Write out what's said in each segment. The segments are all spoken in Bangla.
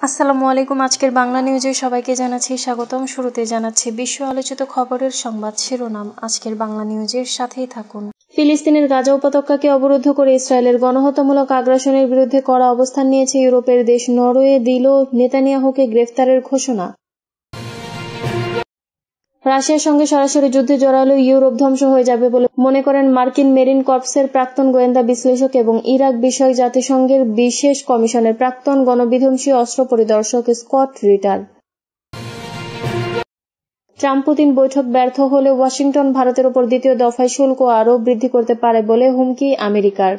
আসসালামু আলাইকুম। আজকের বাংলা নিউজে সবাইকে জানাচ্ছি স্বাগতম। শুরুতে জানাচ্ছি বিশ্ব আলোচিত খবরের সংবাদ শিরোনাম। আজকের বাংলা নিউজের সাথেই থাকুন। ফিলিস্তিনের গাজা উপত্যকাকে অবরুদ্ধ করে ইসরায়েলের গণহত্যামূলক আগ্রাসনের বিরুদ্ধে কড়া অবস্থান নিয়েছে ইউরোপের দেশ নরওয়ে। দিল নেতানিয়াহুকে গ্রেফতারের ঘোষণা। রাশিয়ার সঙ্গে সরাসরি যুদ্ধে জড়ালে ইউরোপ ধ্বংস হয়ে যাবে বলে মনে করেন মার্কিন মেরিন কর্পসের প্রাক্তন গোয়েন্দা বিশ্লেষক এবং ইরাক বিষয়ক জাতিসংঘের বিশেষ কমিশনের প্রাক্তন গণবিধ্বংসী অস্ত্র পরিদর্শক স্কট রিটার। ট্রাম্প পুতিন বৈঠক ব্যর্থ হলে ওয়াশিংটন ভারতের ওপর দ্বিতীয় দফায় শুল্ক আরও বৃদ্ধি করতে পারে বলে হুমকি আমেরিকার।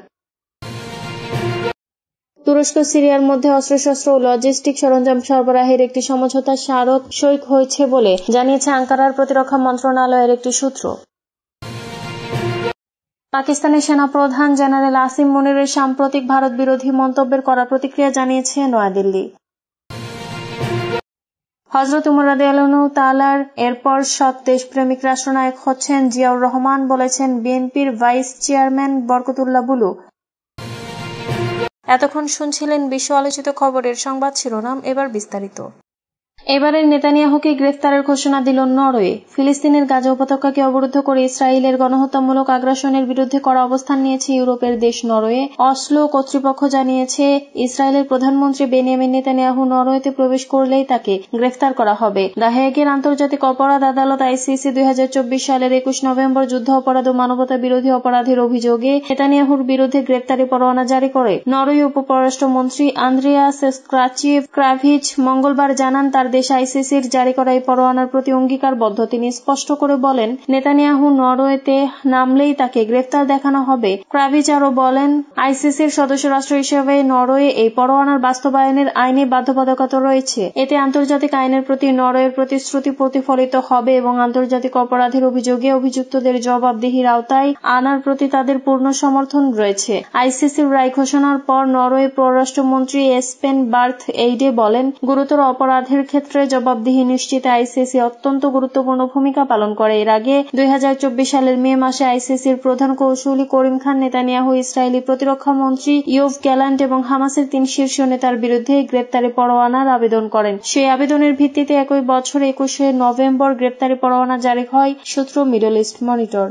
তুরস্ক সিরিয়ার মধ্যে অস্ত্রশস্ত্র ও লজিস্টিক সরঞ্জাম সরবরাহের একটি সমঝোতা স্মারক সই হয়েছে বলে জানিয়েছে আঙ্কারার প্রতিরক্ষা মন্ত্রণালয়ের একটি সূত্র। পাকিস্তানের সেনাপ্রধান জেনারেল আসিম মুনিরের সাম্প্রতিক ভারত বিরোধী মন্তব্যের কড়া প্রতিক্রিয়া জানিয়েছে নয়াদিল্লি। হযরত উমর রাদিয়াল্লাহু তাআলার এরপর সৎ দেশপ্রেমিক রাষ্ট্রনায়ক হচ্ছেন জিয়াউর রহমান, বলেছেন বিএনপির ভাইস চেয়ারম্যান বরকতুল্লাহ বুলু। এতক্ষণ শুনছিলেন বিশ্ব আলোচিত খবরের সংবাদ শিরোনাম। এবার বিস্তারিত। এবারের নেতানিয়াহুকে গ্রেফতারের ঘোষণা দিল নরওয়ে। ফিলিস্তিনের গাজা উপত্যকাকে অবরুদ্ধ করে ইসরায়েলের গণহত্যামূলক আগ্রাসনের বিরুদ্ধে কড়া অবস্থান নিয়েছে ইউরোপের দেশ নরওয়ে। অসলো কর্তৃপক্ষ জানিয়েছে, ইসরায়েলের প্রধানমন্ত্রী বেনিয়ামিন নেতানিয়াহু নরওয়েতে প্রবেশ করলেই তাকে গ্রেফতার করা হবে। দ্য হেগের আন্তর্জাতিক অপরাধ আদালত আইসিসি 2024 সালের 21 নভেম্বর যুদ্ধ অপরাধ ও মানবতা বিরোধী অপরাধের অভিযোগে নেতানিয়াহুর বিরুদ্ধে গ্রেফতারি পরোয়ানা জারি করে। নরওয়ে উপপররাষ্ট্রমন্ত্রী আন্দ্রিয়াস স্ক্রাচিভ ক্রাভিচ মঙ্গলবার জানান, তার দেশ আইসিসির জারি করা এই পরোয়ানার প্রতি অঙ্গীকারবদ্ধ। তিনি স্পষ্ট করে বলেন, নেতানিয়াহু নরওয়েতে নামলেই তাকে গ্রেফতার দেখানো হবে। ক্রাভিচ আরও বলেন, আইসিসির সদস্য রাষ্ট্র হিসেবে নরওয়ে এই পরোয়ানার বাস্তবায়নের আইনি বাধ্যবাধকতা রয়েছে। এতে আন্তর্জাতিক আইনের প্রতি নরওয়ের প্রতিশ্রুতি প্রতিফলিত হবে এবং আন্তর্জাতিক অপরাধের অভিযোগে অভিযুক্তদের জবাবদিহির আওতায় আনার প্রতি তাদের পূর্ণ সমর্থন রয়েছে। আইসিসির রায় ঘোষণার পর নরওয়ে পররাষ্ট্রমন্ত্রী এসপেন বার্থ এইডে বলেন, গুরুতর অপরাধের ক্ষেত্রে জবাবদিহি নিশ্চিতে আইসিসি অত্যন্ত গুরুত্বপূর্ণ ভূমিকা পালন করে। এর আগে 2024 সালের মে মাসে আইসিসির প্রধান কৌঁসুলি করিম খান নেতানিয়াহু, ইসরায়েলি প্রতিরক্ষা মন্ত্রী ইয়োভ গ্যালান্ট এবং হামাসের 3 শীর্ষ নেতার বিরুদ্ধে গ্রেপ্তারি পরোয়ানার আবেদন করেন। সেই আবেদনের ভিত্তিতে একই বছর 21 নভেম্বর গ্রেপ্তারি পরোয়ানা জারি হয়। সূত্র মিডল ইস্ট মনিটর।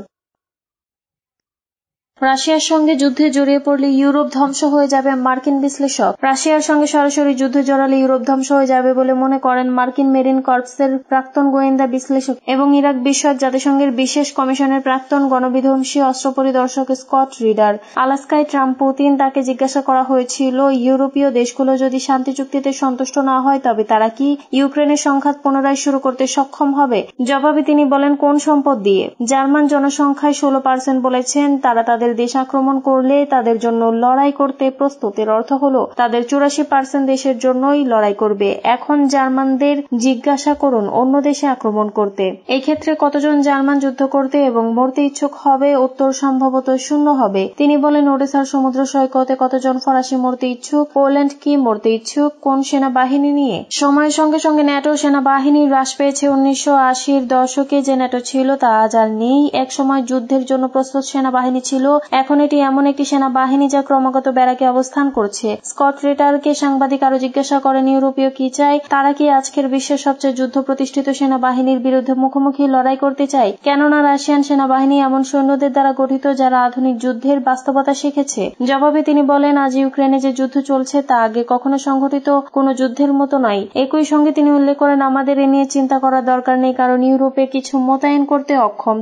রাশিয়ার সঙ্গে যুদ্ধে জড়িয়ে পড়লে ইউরোপ ধ্বংস হয়ে যাবে মার্কিন বিশ্লেষক। রাশিয়ার সঙ্গে সরাসরি যুদ্ধে জড়ালে ইউরোপ ধ্বংস হয়ে যাবে বলে মনে করেন মার্কিন মেরিন কর্পসের প্রাক্তন গোয়েন্দা বিশ্লেষক এবং ইরাক বিষয়ক জাতিসংঘের বিশেষ কমিশনের প্রাক্তন গণবিধ্বংসী অস্ত্র পরিদর্শক স্কট রিডার। আলাস্কায় ট্রাম্প পুতিন তাকে জিজ্ঞাসা করা হয়েছিল, ইউরোপীয় দেশগুলো যদি শান্তি চুক্তিতে সন্তুষ্ট না হয় তবে তারা কি ইউক্রেনের সংঘাত পুনরায় শুরু করতে সক্ষম হবে? জবাবে তিনি বলেন, কোন সম্পদ দিয়ে? জার্মান জনসংখ্যায় 16% বলেছেন তারা তাদের দেশ আক্রমণ করলে তাদের জন্য লড়াই করতে প্রস্তুত। এর অর্থ হলো তাদের 84% দেশের জন্যই লড়াই করবে। এখন জার্মানদের জিজ্ঞাসা করুন অন্য দেশে আক্রমণ করতে। এই ক্ষেত্রে কতজন জার্মান যুদ্ধ করতে এবং মরতে ইচ্ছুক হবে? উত্তর সম্ভবত 0 হবে। তিনি বলেন, ওডেসার সমুদ্র সৈকতে কতজন ফরাসি মরতে ইচ্ছুক? পোল্যান্ড কি মরতে ইচ্ছুক? কোন সেনাবাহিনী নিয়ে? সময়ের সঙ্গে সঙ্গে ন্যাটো সেনাবাহিনী হ্রাস পেয়েছে। 1980-র দশকে যে ন্যাটো ছিল তা আজ আর নেই। এক সময় যুদ্ধের জন্য প্রস্তুত সেনাবাহিনী ছিল, এখন এটি এমন একটি সেনাবাহিনী যা ক্রমাগত ব্যারাকে অবস্থান করছে। স্কট রিটারকে সাংবাদিক আরো জিজ্ঞাসা করেন, ইউরোপীয় কি চায়? তারা কি আজকের বিশ্বের সবচেয়ে যুদ্ধ প্রতিষ্ঠিত সেনাবাহিনীর বিরুদ্ধে মুখোমুখি লড়াই করতে চায়? কেননা রাশিয়ান সেনাবাহিনী এমন সৈন্যদের দ্বারা গঠিত যারা আধুনিক যুদ্ধের বাস্তবতা শিখেছে। জবাবে তিনি বলেন, আজ ইউক্রেনে যে যুদ্ধ চলছে তা আগে কখনো সংঘটিত কোনো যুদ্ধের মতো নয়। একই সঙ্গে তিনি উল্লেখ করেন, আমাদের এ নিয়ে চিন্তা করার দরকার নেই, কারণ ইউরোপে কিছু মোতায়েন করতে অক্ষম।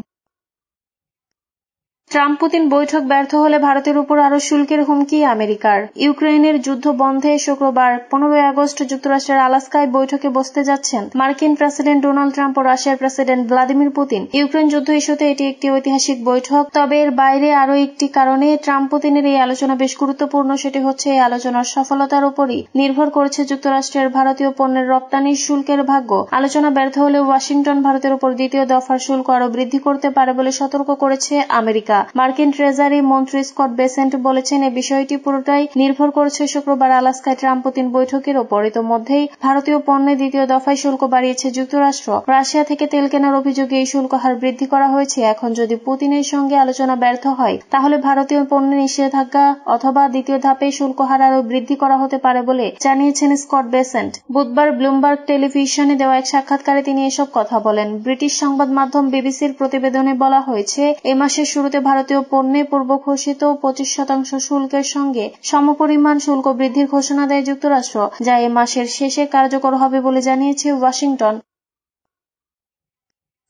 ট্রাম্প পুতিন বৈঠক ব্যর্থ হলে ভারতের উপর আরো শুল্কের হুমকি আমেরিকার। ইউক্রেনের যুদ্ধ বন্ধে শুক্রবার 15 আগস্ট যুক্তরাষ্ট্রের আলাস্কায় বৈঠকে বসতে যাচ্ছেন মার্কিন প্রেসিডেন্ট ডোনাল্ড ট্রাম্প ও রাশিয়ার প্রেসিডেন্ট ভ্লাদিমির পুতিন। ইউক্রেন যুদ্ধ ইস্যুতে এটি একটি ঐতিহাসিক বৈঠক। তবে এর বাইরে আরো একটি কারণে ট্রাম্প পুতিনের এই আলোচনা বেশ গুরুত্বপূর্ণ। সেটি হচ্ছে এই আলোচনার সফলতার উপরই নির্ভর করছে যুক্তরাষ্ট্রের ভারতীয় পণ্যের রপ্তানির শুল্কের ভাগ্য। আলোচনা ব্যর্থ হলে ওয়াশিংটন ভারতের উপর দ্বিতীয় দফার শুল্ক আরো বৃদ্ধি করতে পারে বলে সতর্ক করেছে আমেরিকা। থাকা। মার্কিন ট্রেজারি মন্ত্রী স্কট বেসেন্ট বলেছেন, এই বিষয়টি পুরোটাই নির্ভর করছে শুক্রবার আলাস্কায় ট্রাম্প পুতিন বৈঠকের ওপর। ইতোমধ্যেই ভারতীয় পণ্যে দ্বিতীয় দফায় শুল্ক বাড়িয়েছে যুক্তরাষ্ট্র। রাশিয়া থেকে তেল কেনার অভিযোগে এই শুল্ক হার বৃদ্ধি করা হয়েছে। এখন যদি পুতিনের সঙ্গে আলোচনা ব্যর্থ হয়, তাহলে ভারতীয় পণ্যে নিষেধাজ্ঞা অথবা দ্বিতীয় ধাপে শুল্ক হার আরও বৃদ্ধি করা হতে পারে বলে জানিয়েছেন স্কট বেসেন্ট। বুধবার ব্লুমবার্গ টেলিভিশনে দেওয়া এক সাক্ষাৎকারে তিনি এসব কথা বলেন। ব্রিটিশ সংবাদ মাধ্যম বিবিসির প্রতিবেদনে বলা হয়েছে, এ মাসের শুরুতে ভারতীয় পণ্যে পূর্ব ঘোষিত 25% শুল্কের সঙ্গে সমপরিমাণ শুল্ক বৃদ্ধির ঘোষণা দেয় যুক্তরাষ্ট্র, যা এ মাসের শেষে কার্যকর হবে বলে জানিয়েছে ওয়াশিংটন।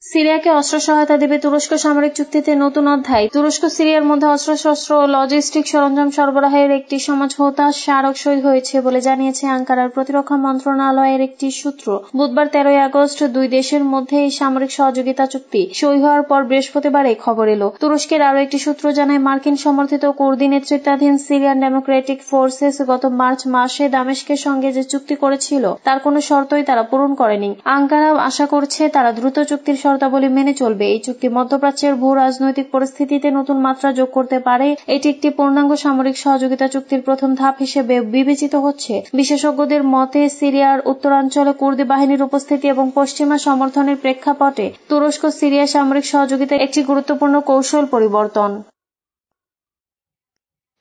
সিরিয়াকে অস্ত্র সহায়তা দেবে তুরস্ক সামরিক চুক্তিতে নতুন অধ্যায়। তুরস্ক সিরিয়ার মধ্যে অস্ত্রশস্ত্র ও লজিস্টিক সরঞ্জাম সরবরাহের একটি সমঝোতা স্মারক সই হয়েছে বলে জানিয়েছে আঙ্কারার প্রতিরক্ষা মন্ত্রণালয়ের একটি সূত্র। বুধবার 13 আগস্ট দুই দেশের মধ্যে এই সামরিক সহযোগিতা চুক্তি সই হওয়ার পর বৃহস্পতিবার এই খবর এলো। তুরস্কের আরও একটি সূত্র জানায়, মার্কিন সমর্থিত কুর্দি নেতৃত্বাধীন সিরিয়ান ডেমোক্রেটিক ফোর্সেস গত মার্চ মাসে দামেস্কের সঙ্গে যে চুক্তি করেছিল তার কোনো শর্তই তারা পূরণ করেনি। আঙ্কারা আশা করছে তারা দ্রুত চুক্তির শর্তাবলী মেনে চলবে। এই চুক্তি মধ্যপ্রাচ্যের ভূ রাজনৈতিক পরিস্থিতিতে নতুন মাত্রা যোগ করতে পারে। এটি একটি পূর্ণাঙ্গ সামরিক সহযোগিতা চুক্তির প্রথম ধাপ হিসেবে বিবেচিত হচ্ছে। বিশেষজ্ঞদের মতে, সিরিয়ার উত্তরাঞ্চলে কুর্দি বাহিনীর উপস্থিতি এবং পশ্চিমা সমর্থনের প্রেক্ষাপটে তুরস্ক সিরিয়া সামরিক সহযোগিতা একটি গুরুত্বপূর্ণ কৌশল পরিবর্তন।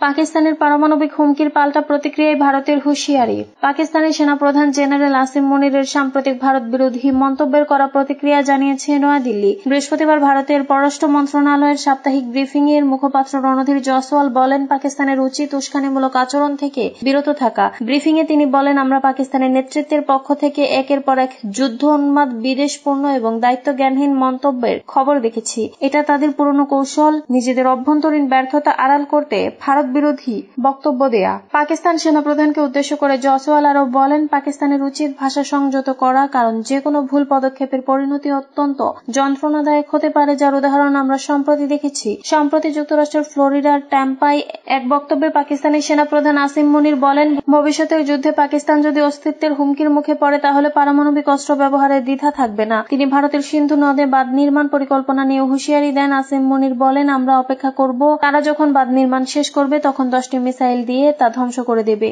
পাকিস্তানের পারমাণবিক হুমকির পাল্টা প্রতিক্রিয়ায় ভারতের হুঁশিয়ারি। পাকিস্তানের সেনাপ্রধান জেনারেল আসিম মনিরের সাম্প্রতিক ভারত বিরোধী মন্তব্যের কড়া প্রতিক্রিয়া জানিয়েছে নয়াদিল্লি। বৃহস্পতিবার ভারতের পররাষ্ট্র মন্ত্রণালয়ের সাপ্তাহিক ব্রিফিং এর মুখপাত্র রণধীর জয়সওয়াল বলেন, পাকিস্তানের উচিত উস্কানিমূলক আচরণ থেকে বিরত থাকা। ব্রিফিং এ তিনি বলেন, আমরা পাকিস্তানের নেতৃত্বের পক্ষ থেকে একের পর এক যুদ্ধ উন্মাদ, বিদেশপূর্ণ এবং দায়িত্বজ্ঞানহীন মন্তব্যের খবর দেখেছি। এটা তাদের পুরনো কৌশল, নিজেদের অভ্যন্তরীণ ব্যর্থতা আড়াল করতে ভারত বিরোধী বক্তব্য দেয়া। পাকিস্তান সেনাপ্রধানকে উদ্দেশ্য করে জয়সওয়াল আরও বলেন, পাকিস্তানের উচিত ভাষা সংযত করা, কারণ যে কোনো ভুল পদক্ষেপের পরিণতি অত্যন্ত যন্ত্রণাদায়ক হতে পারে, যার উদাহরণ আমরা সম্প্রতি দেখেছি। সম্প্রতি যুক্তরাষ্ট্রের ফ্লোরিডার ট্যাম্পায় এক বক্তব্যে পাকিস্তানের সেনাপ্রধান আসিম মনির বলেন, ভবিষ্যতের যুদ্ধে পাকিস্তান যদি অস্তিত্বের হুমকির মুখে পড়ে তাহলে পারমাণবিক অস্ত্র ব্যবহারের দ্বিধা থাকবে না। তিনি ভারতের সিন্ধু নদে বাঁধ নির্মাণ পরিকল্পনা নিয়ে হুঁশিয়ারি দেন। আসিম মনির বলেন, আমরা অপেক্ষা করব, তারা যখন বাঁধ নির্মাণ শেষ করবে তখন 10টি মিসাইল দিয়ে তা ধ্বংস করে দেবে।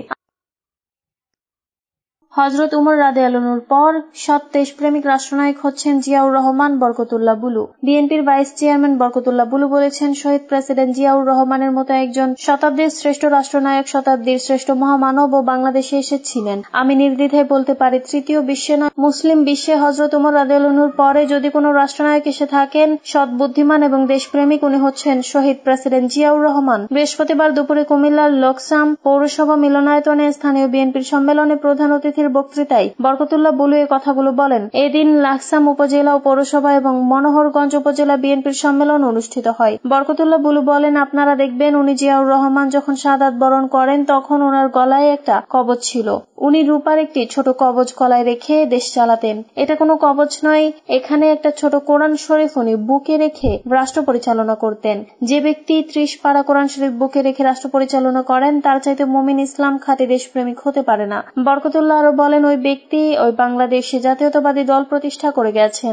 হযরত উমর রাদিয়াল্লাহুর পর সৎ দেশপ্রেমিক রাষ্ট্রনায়ক হচ্ছেন জিয়াউর রহমান বরকতুল্লাহ বুলু। বিএনপির ভাইস চেয়ারম্যান বরকতুল্লাহ বুলু বলেছেন, শহীদ প্রেসিডেন্ট জিয়াউর রহমানের মতো একজন শতাব্দীর শ্রেষ্ঠ রাষ্ট্রনায়ক, শতাব্দীর শ্রেষ্ঠ মহামানব ও বাংলাদেশে এসেছিলেন। আমি নির্দ্বিধায় বলতে পারি, তৃতীয় বিশ্বে নয়, মুসলিম বিশ্বে হযরত উমর রাদিয়াল্লাহুর পরে যদি কোনো রাষ্ট্রনায়ক এসে থাকেন সৎ, বুদ্ধিমান এবং দেশপ্রেমিক, উনি হচ্ছেন শহীদ প্রেসিডেন্ট জিয়াউর রহমান। বৃহস্পতিবার দুপুরে কুমিল্লার লোকসাম পৌরসভা মিলনায়তনে স্থানীয় বিএনপির সম্মেলনে প্রধান অতিথির বক্তৃতায় বরকতুল্লাহ বুলু এ কথাগুলো বলেন। এদিন লাকসাম উপজেলা ও পৌরসভা এবং মনোহরগঞ্জ উপজেলা বিএনপির সম্মেলন অনুষ্ঠিত হয়। বরকতুল্লাহ বুলু বলেন, আপনারা দেখবেন, উনি জিয়াউর রহমান যখন শাহাদাত বরণ করেন তখন ওনার গলায় একটা কবচ ছিল। উনি রূপার একটি ছোট কবচ গলায় রেখে দেশ চালাতেন। এটা কোনো কবচ নয়, এখানে একটা ছোট কোরআন শরীফ উনি বুকে রেখে রাষ্ট্র পরিচালনা করতেন। যে ব্যক্তি 30 পারা কোরআন শরীফ বুকে রেখে রাষ্ট্র পরিচালনা করেন তার চাইতে মুমিন, ইসলাম খাঁটি দেশপ্রেমিক হতে পারে না। বরকতুল্লাহ আরো বলেন, ওই ব্যক্তি ওই বাংলাদেশে জাতীয়তাবাদী দল প্রতিষ্ঠা করে গেছেন।